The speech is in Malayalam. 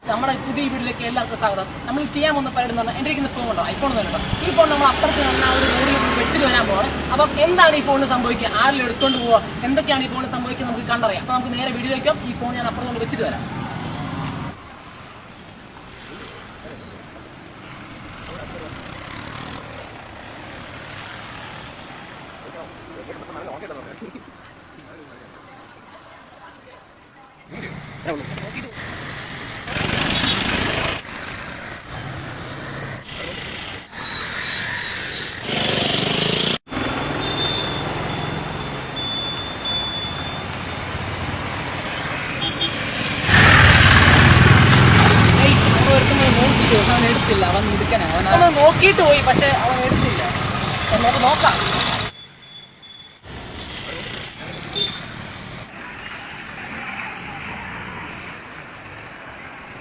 നമ്മുടെ പുതിയ വീട്ടിലേക്ക് എല്ലാവർക്കും സ്വാഗതം. നമ്മൾ ചെയ്യാൻ പോകുന്ന പരിപാടി എന്ന് പറഞ്ഞാൽ എൻ്റെ ഇരിക്കുന്ന ഫോൺ ഉണ്ടോ, ഐഫോൺ തന്നെ. ഈ ഫോൺ നമ്മൾ അപ്പുറത്ത് ആ ഒരു റോഡിൽ വെച്ചിട്ട് വരാൻ പോകണം. അപ്പം എന്താണ് ഈ ഫോണിന് സംഭവിക്കുക, ആരെങ്കിലും എടുത്തുകൊണ്ട് പോവുക, എന്തൊക്കെയാണ് ഈ ഫോണിൽ സംഭവിക്കുന്നത് നമുക്ക് കണ്ടറിയാം. അപ്പോൾ നമുക്ക് നേരെ വീഡിയോ വയ്ക്കാം. ഈ ഫോൺ ഞാൻ അപ്പുറത്ത് കൊണ്ട് വെച്ചിട്ട് വരാം. അവൻ എടുത്തില്ല, അവൻ എടുക്കാനാ. അവൻ നോക്കിയിട്ട് പോയി, പക്ഷെ അവൻ എടുത്തില്ല. നമുക്ക് നോക്കാം.